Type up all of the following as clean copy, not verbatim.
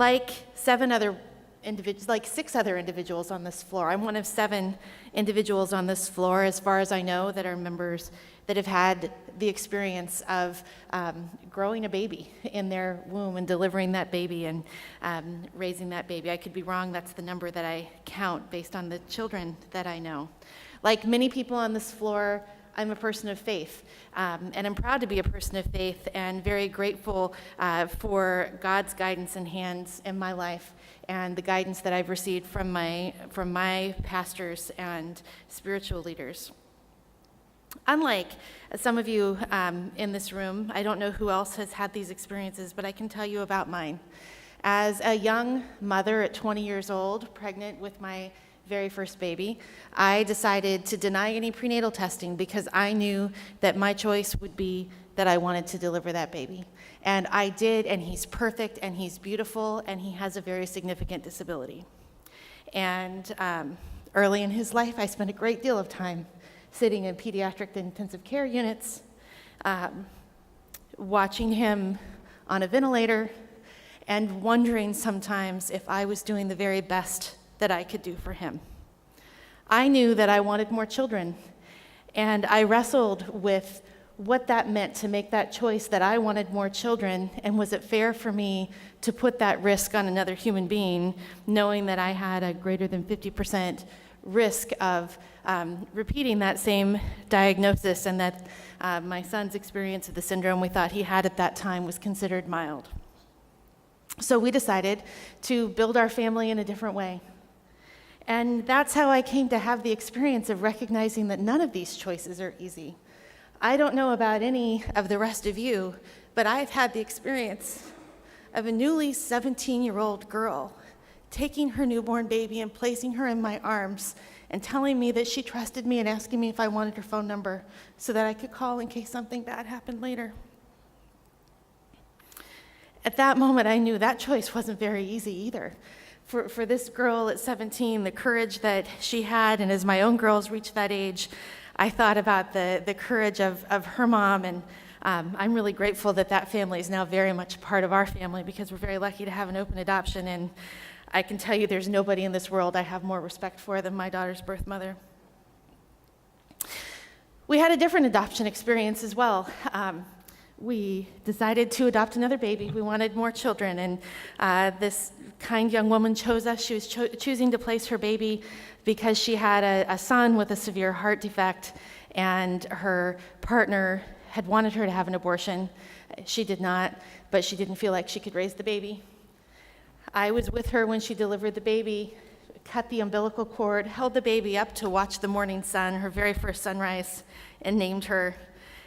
Like six other individuals on this floor. I'm one of 7 individuals on this floor, as far as I know, that are members that have had the experience of growing a baby in their womb and delivering that baby and raising that baby. I could be wrong. That's the number that I count based on the children that I know. Like many people on this floor, I'm a person of faith, and I'm proud to be a person of faith and very grateful for God's guidance and hands in my life and the guidance that I've received from my pastors and spiritual leaders. Unlike some of you in this room, I don't know who else has had these experiences, but I can tell you about mine. As a young mother at 20 years old, pregnant with my very first baby, I decided to deny any prenatal testing because I knew that my choice would be that I wanted to deliver that baby. And I did, and he's perfect, and he's beautiful, and he has a very significant disability. And early in his life, I spent a great deal of time sitting in pediatric intensive care units, watching him on a ventilator, and wondering sometimes if I was doing the very best that I could do for him. I knew that I wanted more children, and I wrestled with what that meant to make that choice that I wanted more children, and was it fair for me to put that risk on another human being, knowing that I had a greater than 50% risk of repeating that same diagnosis, and that my son's experience of the syndrome we thought he had at that time was considered mild. So we decided to build our family in a different way. And that's how I came to have the experience of recognizing that none of these choices are easy. I don't know about any of the rest of you, but I've had the experience of a newly 17-year-old girl taking her newborn baby and placing her in my arms and telling me that she trusted me and asking me if I wanted her phone number so that I could call in case something bad happened later. At that moment, I knew that choice wasn't very easy either. For this girl at 17, the courage that she had, and as my own girls reached that age, I thought about the courage of her mom, and I'm really grateful that that family is now very much part of our family because we're very lucky to have an open adoption, and I can tell you there's nobody in this world I have more respect for than my daughter's birth mother. We had a different adoption experience as well. We decided to adopt another baby. We wanted more children, and this kind young woman chose us. She was choosing to place her baby because she had a son with a severe heart defect, and her partner had wanted her to have an abortion. She did not, but she didn't feel like she could raise the baby. I was with her when she delivered the baby, cut the umbilical cord, held the baby up to watch the morning sun, her very first sunrise, and named her,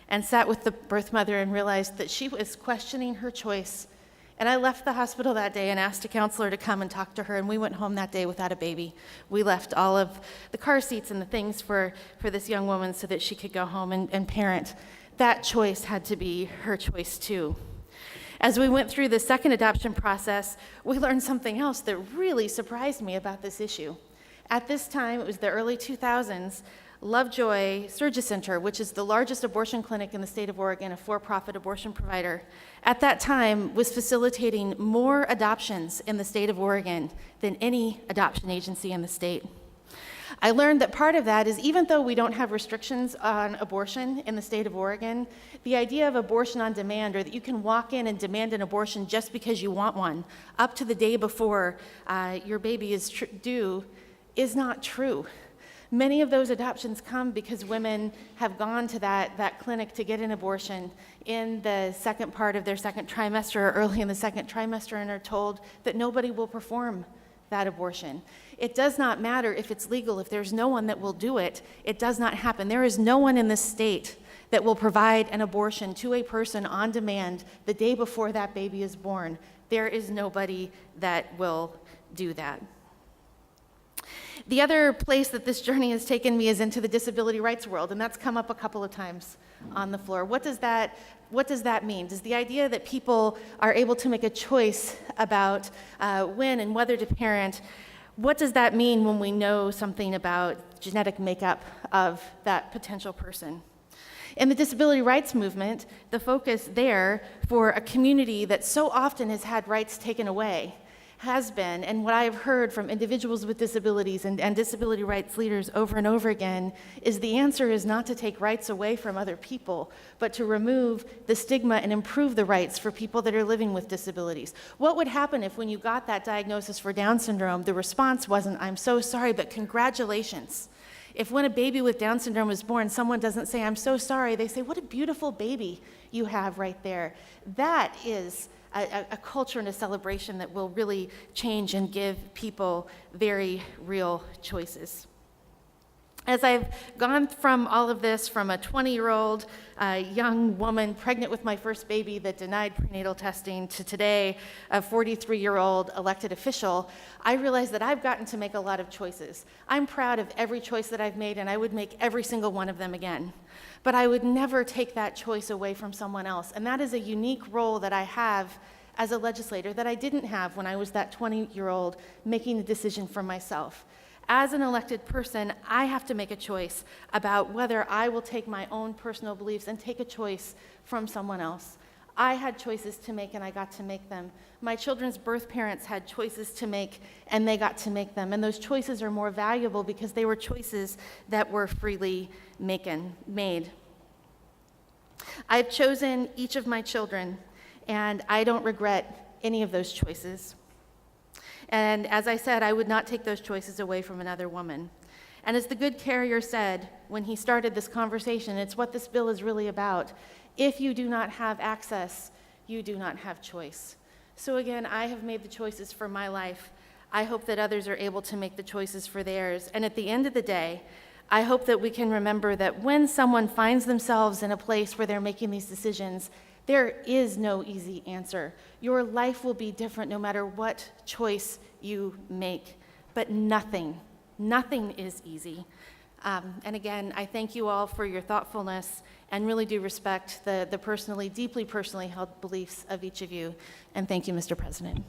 and sat with the birth mother and realized that she was questioning her choice. And I left the hospital that day and asked a counselor to come and talk to her, and we went home that day without a baby. We left all of the car seats and the things for this young woman so that she could go home and parent. That choice had to be her choice too. As we went through the second adoption process, we learned something else that really surprised me about this issue. At this time, it was the early 2000s, Lovejoy Surgery Center, which is the largest abortion clinic in the state of Oregon, a for-profit abortion provider, at that time was facilitating more adoptions in the state of Oregon than any adoption agency in the state. I learned that part of that is even though we don't have restrictions on abortion in the state of Oregon, the idea of abortion on demand, or that you can walk in and demand an abortion just because you want one, up to the day before your baby is due, is not true. Many of those adoptions come because women have gone to that clinic to get an abortion in the second part of their second trimester or early in the second trimester and are told that nobody will perform that abortion. It does not matter if it's legal. If there's no one that will do it, it does not happen. There is no one in this state that will provide an abortion to a person on demand the day before that baby is born. There is nobody that will do that. The other place that this journey has taken me is into the disability rights world, and that's come up a couple of times on the floor. What does that mean? Does the idea that people are able to make a choice about when and whether to parent, what does that mean when we know something about genetic makeup of that potential person? In the disability rights movement, the focus there for a community that so often has had rights taken away has been, and what I have heard from individuals with disabilities and disability rights leaders over and over again, is the answer is not to take rights away from other people, but to remove the stigma and improve the rights for people that are living with disabilities. What would happen if when you got that diagnosis for Down syndrome, the response wasn't, "I'm so sorry, but congratulations"? If when a baby with Down syndrome is born, someone doesn't say, "I'm so sorry," they say, "What a beautiful baby you have right there." That is a culture and a celebration that will really change and give people very real choices. As I've gone from all of this, from a 20-year-old young woman pregnant with my first baby that denied prenatal testing to today, a 43-year-old elected official, I realize that I've gotten to make a lot of choices. I'm proud of every choice that I've made, and I would make every single one of them again. But I would never take that choice away from someone else, and that is a unique role that I have as a legislator that I didn't have when I was that 20-year-old making the decision for myself. As an elected person, I have to make a choice about whether I will take my own personal beliefs and take a choice from someone else. I had choices to make, and I got to make them. My children's birth parents had choices to make, and they got to make them. And those choices are more valuable because they were choices that were freely made. I've chosen each of my children, and I don't regret any of those choices. And as I said, I would not take those choices away from another woman. And as the good carrier said when he started this conversation, it's what this bill is really about. If you do not have access, you do not have choice. So again, I have made the choices for my life. I hope that others are able to make the choices for theirs. And at the end of the day, I hope that we can remember that when someone finds themselves in a place where they're making these decisions, there is no easy answer. Your life will be different no matter what choice you make, but nothing is easy. And again, I thank you all for your thoughtfulness and really do respect the deeply personally held beliefs of each of you. And thank you, Mr. President.